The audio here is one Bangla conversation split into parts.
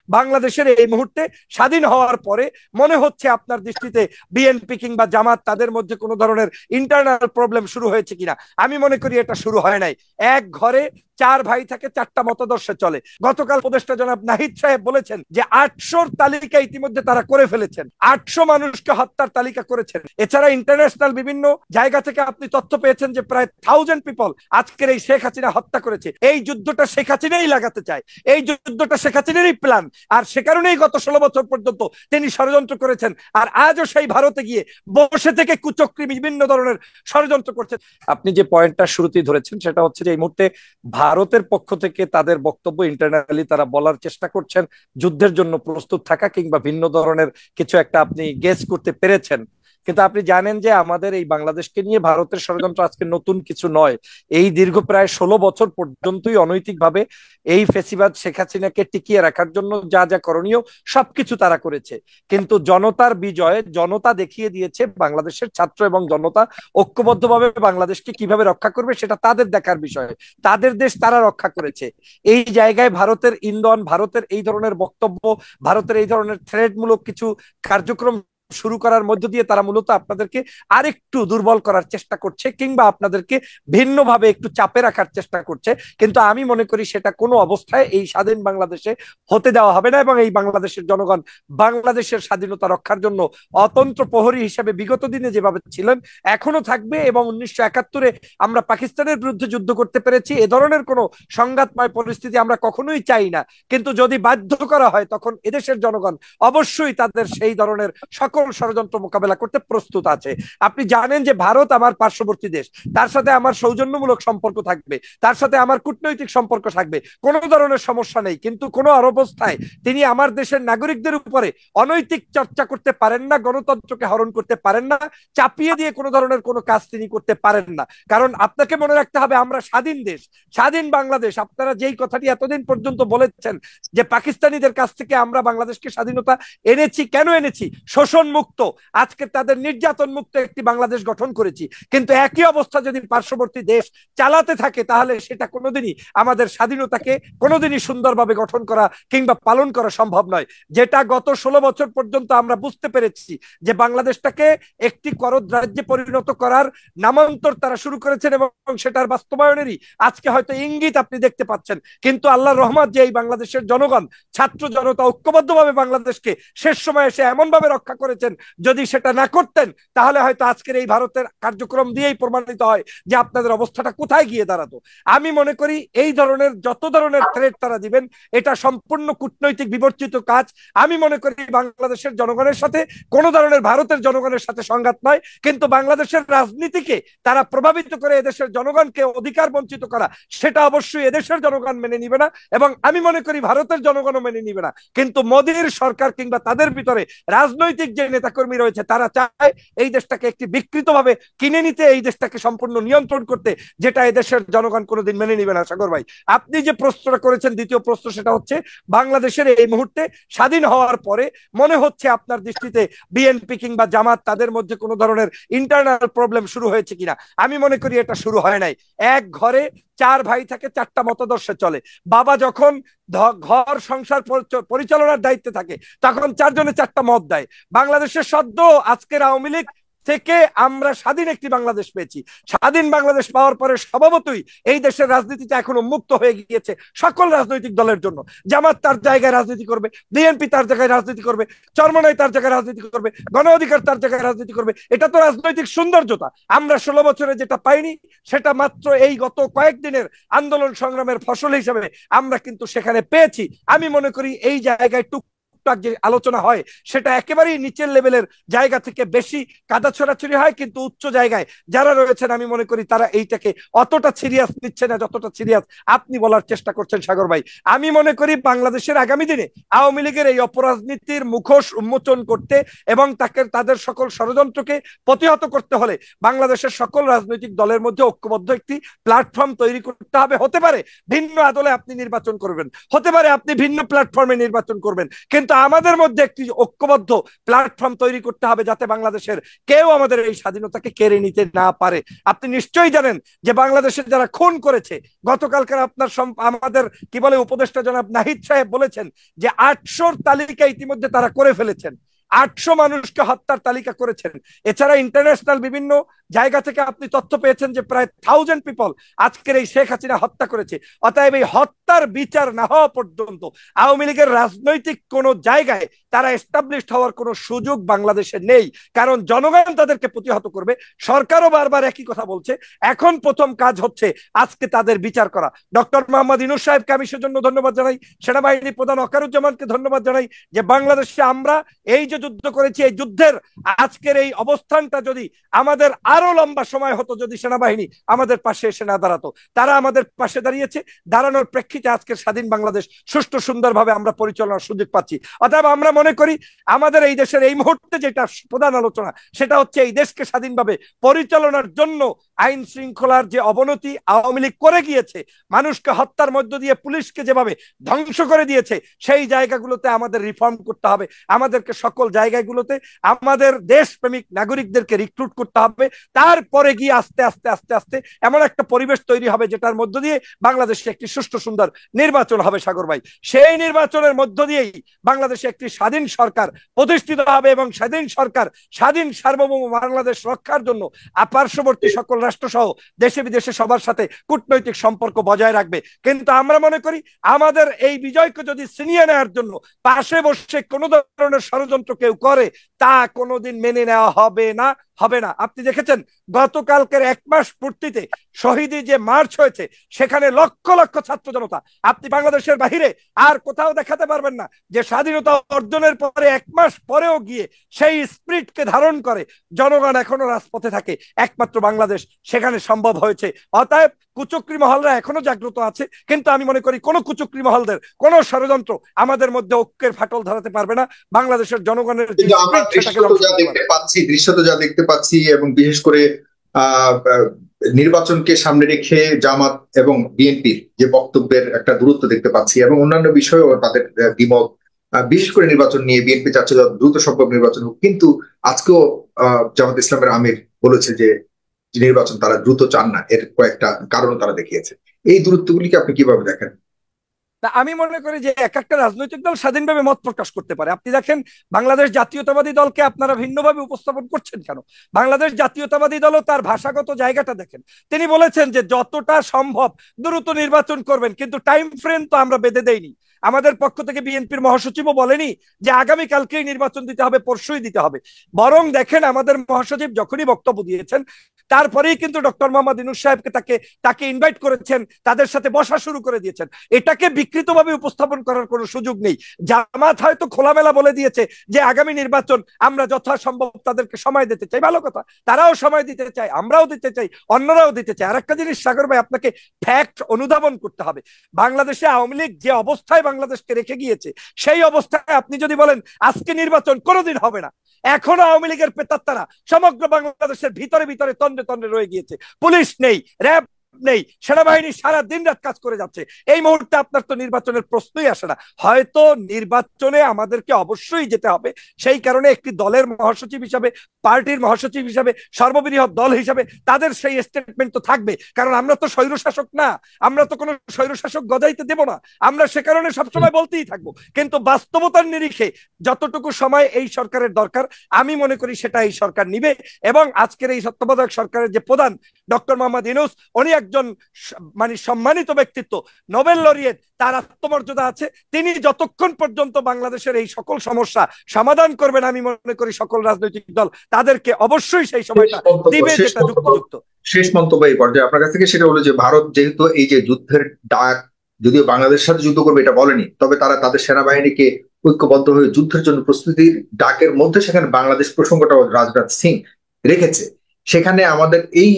বাংলাদেশের এই মুহূর্তে স্বাধীন হওয়ার পরে মনে হচ্ছে আপনার দৃষ্টিতে বিএনপি কিংবা জামাত তাদের মধ্যে কোনো ধরনের ইন্টারনাল প্রবলেম শুরু হয়েছে কিনা? আমি মনে করি এটা শুরু হয় নাই। এক ঘরে চার ভাই থাকে, চারটা মতাদর্শে চলে। গতকাল উপদেষ্টা জনাব নাহিদ সাহেব বলেছেন যে 800 তালিকা ইতিমধ্যে তারা করে ফেলেছেন, 800 মানুষকে হত্যার তালিকা করেছেন। এছাড়া ইন্টারন্যাশনাল বিভিন্ন জায়গা থেকে আপনি তথ্য পেয়েছেন যে প্রায় 1000 পিপল আজকের এই শেখ হাসিনা হত্যা করেছে। এই যুদ্ধটা শেখ হাসিনাই লাগাতে চায়, এই যুদ্ধটা শেখ হাসিনারই প্ল্যান। আর সে কারণেই গত 16 বছর পর্যন্ত তিনি ষড়যন্ত্র করেছেন। আর আজও সেই ভারতে গিয়ে বসে থেকে কুচক্রী বিভিন্ন ধরনের ষড়যন্ত্র করছেন। আপনি যে পয়েন্টটা শুরুতেই ধরেছেন সেটা হচ্ছে যে এই মুহূর্তে ভারতের পক্ষ থেকে তাদের বক্তব্য ইন্টারনালি তারা বলার চেষ্টা করছেন যুদ্ধের জন্য প্রস্তুত থাকা কিংবা ভিন্ন ধরনের কিছু একটা আপনি গেস করতে পেরেছেন। কিন্তু আপনি জানেন যে আমাদের এই বাংলাদেশকে নিয়ে ভারতের ষড়যন্ত্র আজকে নতুন কিছু নয়। এই দীর্ঘ প্রায় 16 বছর পর্যন্তই অনৈতিকভাবে এই ফেসিবাদ শেখ হাসিনাকে টিকিয়ে রাখার জন্য যা যা করণীয় সবকিছু তারা করেছে। কিন্তু জনতার বিজয়ে জনতা দেখিয়ে দিয়েছে বাংলাদেশের ছাত্র এবং জনতা ঐক্যবদ্ধভাবে বাংলাদেশকে কিভাবে রক্ষা করবে সেটা তাদের দেখার বিষয়। তাদের দেশ তারা রক্ষা করেছে। এই জায়গায় ভারতের ইন্ধন, ভারতের এই ধরনের বক্তব্য, ভারতের এই ধরনের থ্রেটমূলক কিছু কার্যক্রম শুরু করার মধ্য দিয়ে তারা মূলত আপনাদেরকে আরেকটু দুর্বল করার চেষ্টা করছে কিংবা আপনাদেরকে ভিন্নভাবে একটু চাপে রাখার চেষ্টা করছে। কিন্তু আমি মনে করি সেটা কোনো অবস্থায় এই স্বাধীন বাংলাদেশে হতে দেওয়া হবে না। এবং এই বাংলাদেশের জনগণ বাংলাদেশের স্বাধীনতা রক্ষার জন্য অতন্ত্র প্রহরী হিসেবে বিগত দিনে যেভাবে ছিলেন এখনো থাকবে। এবং 1971-এ আমরা পাকিস্তানের বিরুদ্ধে যুদ্ধ করতে পেরেছি, এ ধরনের কোনো সংঘাতময় পরিস্থিতি আমরা কখনোই চাই না। কিন্তু যদি বাধ্য করা হয় তখন এদেশের জনগণ অবশ্যই তাদের সেই ধরনের সকল ষড়যন্ত্র মোকাবেলা করতে প্রস্তুত আছে। আপনি জানেন যে ভারত আমার পার্শ্ববর্তী দেশ, তার সাথে আমার সৌজন্যমূলক সম্পর্ক থাকবে, তার সাথে আমার কূটনৈতিক সম্পর্ক থাকবে, কোনো ধরনের সমস্যা নেই। কিন্তু কোনো অবস্থায় তিনি আমার দেশের নাগরিকদের উপরে অনৈতিক চর্চা করতে পারেন না, গণতন্ত্রকে হরণ করতে পারেন না, চাপিয়ে দিয়ে কোনো ধরনের কোনো কাজ তিনি করতে পারেন না। কারণ আপনাকে মনে রাখতে হবে আমরা স্বাধীন দেশ, স্বাধীন বাংলাদেশ। আপনারা যেই কথাটি এতদিন পর্যন্ত বলেছেন যে পাকিস্তানিদের কাছ থেকে আমরা বাংলাদেশকে স্বাধীনতা এনেছি, কেন এনেছি? শোষণ মুক্ত, আজকে তাদের নির্যাতন মুক্ত একটি বাংলাদেশ গঠন করেছি। কিন্তু একই অবস্থা যদি পার্শ্ববর্তী দেশ চালাতে থাকে তাহলে সেটা কোনোদিনই আমাদের স্বাধীনতাকে কোনোদিনই সুন্দরভাবে গঠন করা কিংবা পালন করা সম্ভব নয়। যেটা গত 16 বছর পর্যন্ত আমরা বুঝতে পেরেছি যে বাংলাদেশটাকে একটি করদ রাজ্যে পরিণত করার নামান্তর তারা শুরু করেছেন এবং সেটার বাস্তবায়নেরই আজকে হয়তো ইঙ্গিত আপনি দেখতে পাচ্ছেন। কিন্তু আল্লাহর রহমত যে এই বাংলাদেশের জনগণ, ছাত্র জনতা ঐক্যবদ্ধভাবে বাংলাদেশকে শেষ সময় এসে এমন ভাবে রক্ষা করেছেন, যদি সেটা না করতেন তাহলে হয়তো আজকের এই ভারতের কার্যক্রম দিয়েই প্রমাণিত হয় যে আপনাদের অবস্থাটা কোথায় গিয়ে দাঁড়াতো। আমি মনে করি এই ধরনের যত ধরনের থ্রেট তারা দিবেন এটা সম্পূর্ণ কূটনৈতিক বিবর্চিত কাজ। আমি মনে করি বাংলাদেশের জনগণের সাথে কোনো ধরনের ভারতের জনগণের সাথে সংঘাত নয়, কিন্তু বাংলাদেশের রাজনীতিকে তারা প্রভাবিত করে এদেশের জনগণকে অধিকার বঞ্চিত করা সেটা অবশ্যই এদেশের জনগণ মেনে নিবে না এবং আমি মনে করি ভারতের জনগণও মেনে নিবে না। কিন্তু মোদীর সরকার কিংবা তাদের ভিতরে রাজনৈতিক যে নেতাকর্মী রয়েছে তারা চায় এই দেশটাকে একটি বিকৃতভাবে কিনে নিতে, এই দেশটাকে সম্পূর্ণ নিয়ন্ত্রণ করতে, যেটা এদেশের জনগণ কোনোদিন মেনে নিবে না। সাগর ভাই, আপনি যে প্রশ্নটা করেছেন দ্বিতীয় প্রশ্ন, সেটা হচ্ছে বাংলাদেশের এই মুহূর্তে স্বাধীন হওয়ার পরে মনে হচ্ছে আপনার দৃষ্টিতে বিএনপি কিংবা জামাত তাদের মধ্যে কোনো ধরনের ইন্টারনাল প্রবলেম শুরু হয়েছে কিনা? আমি মনে করি এটা শুরু হয় নাই। এক ঘরে চার ভাই থাকে, চারটা মতাদর্শে চলে। বাবা যখন ঘর সংসার পরিচালনার দায়িত্বে থাকে তখন চারজনে চারটা মত দেয়। বাংলাদেশের সদ্য আজকের আওয়ামী লীগ থেকে আমরা স্বাধীন একটি বাংলাদেশ পেয়েছি। স্বাধীন বাংলাদেশ পাওয়ার পরে স্বভাবতই এই দেশের রাজনীতিটা এখনো মুক্ত হয়ে গিয়েছে সকল রাজনৈতিক দলের জন্য। জামাত তার জায়গায় রাজনীতি করবে, বিএনপি তার জায়গায় রাজনীতি করবে, চরমনাই তার জায়গায় রাজনীতি করবে, গণ অধিকার তার জায়গায় রাজনীতি করবে। এটা তো রাজনৈতিক সৌন্দর্যতা। আমরা 16 বছরে যেটা পাইনি সেটা মাত্র এই গত কয়েকদিনের আন্দোলন সংগ্রামের ফসল হিসেবে আমরা কিন্তু সেখানে পেয়েছি। আমি মনে করি এই জায়গায় যে আলোচনা হয় সেটা একেবারেই নিচের লেভেলের জায়গা থেকে বেশি কাদা ছোড়াছুড়ি হয়, কিন্তু উচ্চ জায়গায় যারা রয়েছেন আমি মনে করি তারা এইটাকে অতটা সিরিয়াস নিচ্ছে না যতটা সিরিয়াস আপনি বলার চেষ্টা করছেন সাগর ভাই। আমি মনে করি বাংলাদেশের আগামী দিনে আওয়ামী লীগের এই অপরাজনীতির মুখোশ উন্মোচন করতে এবং তাদের সকল ষড়যন্ত্রকে প্রতিহত করতে হলে বাংলাদেশের সকল রাজনৈতিক দলের মধ্যে ঐক্যবদ্ধ একটি প্ল্যাটফর্ম তৈরি করতে হবে। হতে পারে ভিন্ন আদলে আপনি নির্বাচন করবেন, হতে পারে আপনি ভিন্ন প্ল্যাটফর্মে নির্বাচন করবেন, কিন্তু আমাদের মধ্যে একটি ঐক্যবদ্ধ প্ল্যাটফর্ম তৈরি করতে হবে যাতে বাংলাদেশের কেউ আমাদের এই স্বাধীনতাকে কেড়ে নিতে না পারে। আপনি নিশ্চয়ই জানেন যে বাংলাদেশের যারা খুন করেছে, গতকালকার আপনার আমাদের কি বলে উপদেষ্টা জনাব নাহিদ সাহেব বলেছেন যে 800 তালিকা ইতিমধ্যে তারা করে ফেলেছেন, 800 মানুষকে হত্যার তালিকা করেছেন। এছাড়া ইন্টারন্যাশনাল বিভিন্ন জায়গা থেকে আপনি তথ্য পেয়েছেন যে প্রায় 1000 পিপল আজকের এই শেখ হাসিনা হত্যা করেছে। অতএব এই হত্যার বিচার না হওয়া পর্যন্ত আওয়ামী লীগের রাজনৈতিক কোন জায়গায় তারা এস্টাবলিশড হওয়ার কোনো সুযোগ বাংলাদেশে নেই, কারণ জনগণ তাদেরকে প্রতিহত করবে। সরকারও বারবার একই কথা বলছে। এখন প্রথম কাজ হচ্ছে আজকে তাদের বিচার করা। ডক্টর মোহাম্মদ ইউনূস সাহেবকে আমি সেজন্য ধন্যবাদ জানাই, সেনাবাহিনী প্রধান ওয়াকারুজ্জামানকে ধন্যবাদ জানাই যে বাংলাদেশে আমরা এই যে যুদ্ধ করেছি, এই যুদ্ধের আজকের এই অবস্থানটা যদি আমাদের আরো লম্বা সময় হতো, যদি সেনাবাহিনী আমাদের পাশে এসে না দাঁড়াতো, তারা আমাদের পাশে দাঁড়িয়েছে, দাঁড়ানোর প্রেক্ষিতে আজকের স্বাধীন বাংলাদেশ সুষ্ঠু সুন্দরভাবে আমরা পরিচালনার সুযোগ পাচ্ছি। অতএব আমরা মনে করি আমাদের এই দেশের এই মুহূর্তে যেটা প্রধান আলোচনা সেটা হচ্ছে এই দেশকে স্বাধীনভাবে পরিচালনার জন্য আইন শৃঙ্খলার যে অবনতি আওয়ামী লীগ করে গিয়েছে, মানুষকে হত্যার মধ্য দিয়ে পুলিশকে যেভাবে ধ্বংস করে দিয়েছে, সেই জায়গাগুলোতে আমাদের রিফর্ম করতে হবে। আমাদেরকে সকল জায়গাগুলোতে আমাদের দেশপ্রেমিক নাগরিকদেরকে রিক্রুট করতে হবে। তারপরে গিয়ে আস্তে আস্তে আস্তে আস্তে এমন একটা পরিবেশ তৈরি হবে যেটার মধ্য দিয়ে বাংলাদেশে একটি সুষ্ঠু সুন্দর নির্বাচন হবে। সাগর ভাই, সেই নির্বাচনের মধ্য দিয়েই বাংলাদেশে একটি স্বাধীন সরকার প্রতিষ্ঠিত হবে এবং স্বাধীন সরকার স্বাধীন সার্বভৌম বাংলাদেশ রক্ষার জন্য পার্শ্ববর্তী সকল রাষ্ট্র সহ দেশে বিদেশে সবার সাথে কূটনৈতিক সম্পর্ক বজায় রাখবে। কিন্তু আমরা মনে করি আমাদের এই বিজয়কে যদি ছিনিয়ে নেওয়ার জন্য পাশে বসে কোনো ধরনের ষড়যন্ত্র কেউ করে, তা কোনোদিন মেনে নেওয়া হবে না, হবে না। আপনি দেখেছেন গতকালকের 1 মাস পূর্তিতে শহীদি যে মার্চ হয়েছে, সেখানে লক্ষ লক্ষ ছাত্র জনতা, আপনি বাংলাদেশের বাহিরে আর কোথাও দেখাতে পারবেন না যে স্বাধীনতা অর্জনের পরে 1 মাস পরেও গিয়ে সেই স্পিরিটকে ধারণ করে জনগণ এখনো রাজপথে থাকে। একমাত্র বাংলাদেশ সেখানে সম্ভব হয়েছে। অতএব কুচক্রী মহলরা এখনো জাগ্রত আছে, কিন্তু আমি মনে করি কোন কুচক্রী মহলদের কোন ষড়যন্ত্র আমাদের মধ্যে ঐক্যের ফাটল ধরাতে পারবে না। বাংলাদেশের জনগণের দৃশ্যত যা দেখতে পাচ্ছি এবং বিশেষ করে নির্বাচনকে সামনে রেখে জামাত এবং বিএনপির যে বক্তব্যের একটা দূরত্ব দেখতে পাচ্ছি এবং অন্যান্য বিষয়েও তাদের দ্বিমত, বিশেষ করে নির্বাচন নিয়ে বিএনপি চাচ্ছে দ্রুত সম্ভব নির্বাচন হোক, কিন্তু আজকেও জামাত ইসলামের আমির বলেছে যে নির্বাচন তারা দ্রুত চান না, এর কয়েকটা কারণ তারা দেখিয়েছে। এই দূরত্বগুলিকে আপনি কিভাবে দেখেন? আমি মনে করি যে এক একটা রাজনৈতিক দল স্বাধীনভাবে মত প্রকাশ করতে পারে। আপনি দেখেন বাংলাদেশ জাতীয়তাবাদী দলকে আপনারা ভিন্নভাবে উপস্থাপন করছেন কেন? বাংলাদেশ জাতীয়তাবাদী দলও তার ভাষাগত জায়গাটা দেখেন। তিনি বলেছেন যে যতটা সম্ভব দ্রুত নির্বাচন করবেন, কিন্তু টাইম ফ্রেম তো আমরা বেঁধে দেইনি। আমাদের পক্ষ থেকে বিএনপির মহাসচিবও বলেনি যে আগামীকালকেই নির্বাচন দিতে হবে, পরশুই দিতে হবে। বরং দেখেন আমাদের মহাসচিব যখনই বক্তব্য দিয়েছেন তারপরেই কিন্তু ডক্টর মোহাম্মদ ইউনূস সাহেবকে তাকে ইনভাইট করেছেন, তাদের সাথে বসা শুরু করে দিয়েছেন। এটাকে বিকৃতভাবে উপস্থাপন করার কোনো সুযোগ নেই। জামাত হয়তো খোলামেলা বলে দিয়েছে যে আগামী নির্বাচন আমরা যথাসম্ভব তাদেরকে সময় দিতে চাই, ভালো কথা, তারাও সময় দিতে চায়, আমরাও দিতে চাই, অন্যরাও দিতে চায়। আর একটা জিনিস সাগর ভাই, আপনাকে ফ্যাক্ট অনুধাবন করতে হবে। বাংলাদেশে আওয়ামী লীগ যে অবস্থায় বাংলাদেশকে রেখে গিয়েছে, সেই অবস্থায় আপনি যদি বলেন আজকে নির্বাচন কোনোদিন হবে না, এখনো আওয়ামী লীগের প্রেতাত্মারা সমগ্র বাংলাদেশের ভিতরে ভিতরে তন্দ্রে তন্দ্রে রয়ে গিয়েছে। পুলিশ নেই, র্যাব নেই, সেনাবাহিনী সারা দিন রাত কাজ করে যাচ্ছে। এই মুহূর্তে আপনার তো নির্বাচনের প্রশ্নই আসে না। হয়তো নির্বাচনে আমাদেরকে অবশ্যই যেতে হবে। সেই কারণে একটি দলের মহাসচিব হিসাবে, পার্টির মহাসচিব হিসাবে, সর্ববৃহৎ দল হিসাবে তাদের সেই স্টেটমেন্ট তো থাকবে, কারণ আমরা তো স্বৈরশাসক না, আমরা তো কোনো স্বৈরশাসক গজাইতে দেব না। আমরা সে কারণে সবসময় বলতেই থাকবো। কিন্তু বাস্তবতার নিরিখে যতটুকু সময় এই সরকারের দরকার, আমি মনে করি সেটা এই সরকার নিবে। এবং আজকের এই তত্ত্বাবধায়ক সরকারের যে প্রধান ডক্টর মোহাম্মদ ইউনূস, উনি একজন মানে সম্মানিত ব্যক্তিত্ব, নোবেল লরিয়েট, তার আত্মমর্যাদা আছে। তিনি যতক্ষণ পর্যন্ত বাংলাদেশের এই সকল সমস্যা সমাধান করবেন, আমি মনে করি সকল রাজনৈতিক দল তাদেরকে অবশ্যই সেই সময়টা দিবে, যেটা যুক্তিযুক্ত। শেষ মন্তব্য এই পর্যায়ে আপনার কাছ থেকে সেটা হলো যে ভারত যেহেতু এই যে যুদ্ধের ডাক, যদিও বাংলাদেশের সাথে যুদ্ধ করবে এটা বলেনি, তবে তারা তাদের সেনাবাহিনীকে ঐক্যবদ্ধ হয়ে যুদ্ধের জন্য প্রস্তুতির ডাকের মধ্যে সেখানে বাংলাদেশ প্রসঙ্গটাও রাজনাথ সিং রেখেছে। সেখানে আমাদের এই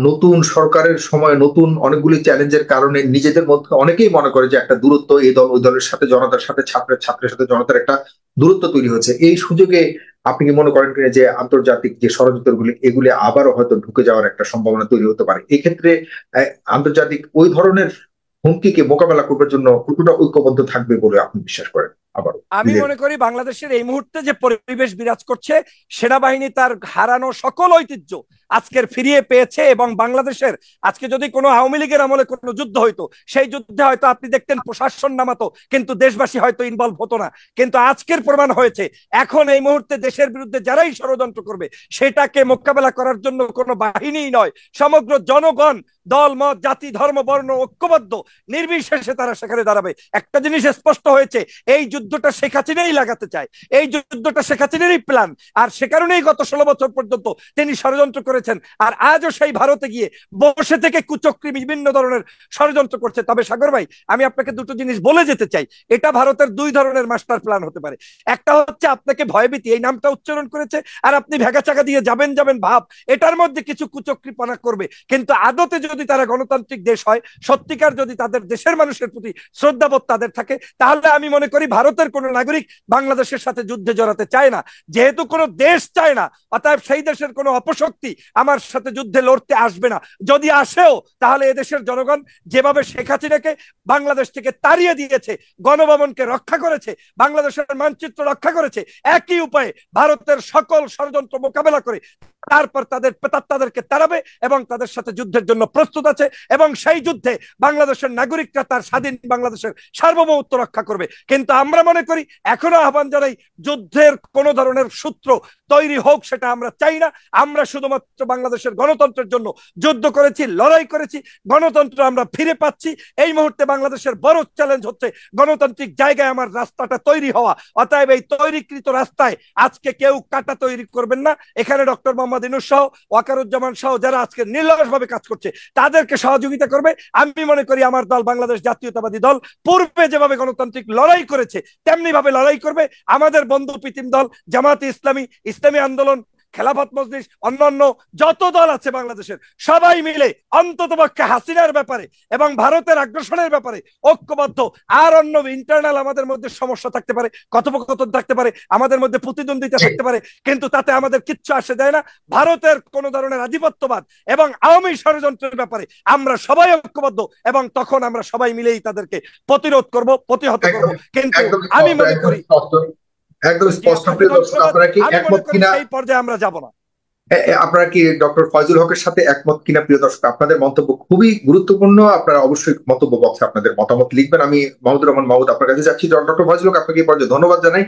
নতুন সরকারের সময় নতুন অনেকগুলি চ্যালেঞ্জের কারণে নিজেদের মধ্যে অনেকেই মনে করে যে একটা দূরত্ব এই দল ওই দলের সাথে, জনতার সাথে, ছাত্রের সাথে জনতার একটা দূরত্ব তৈরি হচ্ছে। এই সুযোগে আপনি কি মনে করেন যে আন্তর্জাতিক যে ষড়যন্ত্রগুলি এগুলি আবারও হয়তো ঢুকে যাওয়ার একটা সম্ভাবনা তৈরি হতে পারে? এক্ষেত্রে আন্তর্জাতিক ওই ধরনের হুমকিকে মোকাবেলা করবার জন্য কতটা ঐক্যবদ্ধ থাকবে বলে আপনি বিশ্বাস করেন? আবারও আমি মনে করি বাংলাদেশের এই মুহূর্তে যে পরিবেশ বিরাজ করছে, সেনাবাহিনী তার হারানো সকল ঐতিহ্য আজকের ফিরিয়ে পেয়েছে, এবং বাংলাদেশের আজকে যদি কোনো আওয়ামী লীগের আমলে কোনো যুদ্ধ হইতো, সেই যুদ্ধে হয়তো আপনি দেখতেন প্রশাসন নামাতো, কিন্তু দেশবাসী হয়তো ইনভলভ হতো না। কিন্তু আজকের প্রমাণ হয়েছে এখন এই মুহূর্তে দেশের বিরুদ্ধে যারাই ষড়যন্ত্র করবে, সেটাকে মোকাবেলা করার জন্য কোনো বাহিনীই নয়, সমগ্র জনগণ, দল মত জাতি ধর্ম বর্ণ ঐক্যবদ্ধ নির্বিশেষে তারা সেখানে দাঁড়াবে। একটা জিনিস স্পষ্ট হয়েছে, এই যুদ্ধটা শেখ হাসিনাই লাগাতে চায়, এই যুদ্ধটা শেখ হাসিনারই প্ল্যান, আর সে কারণেই গত 16 বছর পর্যন্ত তিনি ষড়যন্ত্র করেছেন, আর আজও সেই ভারতে গিয়ে বসে থেকে কুচক্রী বিভিন্ন ধরনের ষড়যন্ত্র করছে। তবে সাগর ভাই, আমি আপনাকে দুটো জিনিস বলে যেতে চাই, এটা ভারতের দুই ধরনের মাস্টার প্ল্যান হতে পারে। একটা হচ্ছে আপনাকে ভয়ভীতি, এই নামটা উচ্চারণ করেছে আর আপনি ভেগা চাকা দিয়ে যাবেন যাবেন ভাব, এটার মধ্যে কিছু কুচক্রীপনা করবে, কিন্তু আদতে যদি তারা গণতান্ত্রিক দেশ হয়, সত্যিকার যদি তাদের দেশের মানুষের প্রতি শ্রদ্ধাবোধ তাদের থাকে, তাহলে আমি মনে করি ভারতের কোন নাগরিক বাংলাদেশের সাথে যুদ্ধে জড়াতে চায় না। যেহেতু কোনো দেশ চায় না, অতএব সেই দেশের কোনো অপশক্তি আমার সাথে যুদ্ধে লড়তে আসবে না। যদি আসেও, তাহলে এদেশের জনগণ যেভাবে শেখ হাসিনাকে বাংলাদেশ থেকে তাড়িয়ে দিয়েছে, গণভবনকে রক্ষা করেছে, বাংলাদেশের মানচিত্র রক্ষা করেছে, একই উপায়ে ভারতের সকল ষড়যন্ত্র মোকাবেলা করে তারপর তাদেরকে তাড়াবে এবং তাদের সাথে যুদ্ধের জন্য প্রস্তুত আছে, এবং সেই যুদ্ধে বাংলাদেশের নাগরিকরা তার স্বাধীন বাংলাদেশের সার্বভৌমত্ব রক্ষা করবে। কিন্তু আমরা মনে করি, এখনো আহ্বান জানাই, যুদ্ধের কোন ধরনের সূত্র তৈরি হোক সেটা আমরা চাই না। আমরা শুধুমাত্র বাংলাদেশের গণতন্ত্রের জন্য যুদ্ধ করেছি, লড়াই করেছি, গণতন্ত্র আমরা ফিরে পাচ্ছি। এই মুহূর্তে বাংলাদেশের বড় চ্যালেঞ্জ হচ্ছে গণতান্ত্রিক জায়গায় আমার রাস্তাটা তৈরি হওয়া। অতএব এই তৈরিকৃত রাস্তায় আজকে কেউ কাটা তৈরি করবেন না। এখানে ডক্টর মোহাম্মদ ইউনূস সহ, ওয়াকারুজ্জামান সহ যারা আজকে নির্লসভাবে কাজ করছে, তাদেরকে সহযোগিতা করবে। আমি মনে করি আমার দল বাংলাদেশ জাতীয়তাবাদী দল পূর্বে যেভাবে গণতান্ত্রিক লড়াই করেছে, তেমনি ভাবে লড়াই করবে। আমাদের বন্ধু প্রীতিম দল জামাতে ইসলামী, ইসলামী আন্দোলন, খেলাফত মজলিস, অন্যান্য যত দল আছে বাংলাদেশের, সবাই মিলে অন্ততপক্ষে হাসিনার ব্যাপারে এবং ভারতের আগ্রাসনের ব্যাপারে ঐক্যবদ্ধ। আর অন্য ইন্টারনাল আমাদের মধ্যে সমস্যা থাকতে পারে, কথোপকথন থাকতে পারে, আমাদের মধ্যে প্রতিদ্বন্দ্বিতা থাকতে পারে, কিন্তু তাতে আমাদের কিচ্ছু আসে যায় না। ভারতের কোন ধরনের আধিপত্যবাদ এবং আওয়ামী ষড়যন্ত্রের ব্যাপারে আমরা সবাই ঐক্যবদ্ধ, এবং তখন আমরা সবাই মিলেই তাদেরকে প্রতিরোধ করব, প্রতিহত করব। কিন্তু আমি মনে করি একদম স্পষ্ট, প্রিয় দর্শক, আপনারা কি একমত কিনা সেই পর্যায়ে আমরা যাব না। আপনারা কি ডক্টর ফয়জুল হকের সাথে একমত কিনা? প্রিয় দর্শক, আপনাদের মন্তব্য খুবই গুরুত্বপূর্ণ, আপনারা অবশ্যই মন্তব্য বক্সে আপনাদের মতামত লিখবেন। আমি মাহমুদুর রহমান মাহমুদ আপনার কাছে যাচ্ছি। ডক্টর ফয়জুল হক, আপনাকে এই পর্যায়ে ধন্যবাদ জানাই।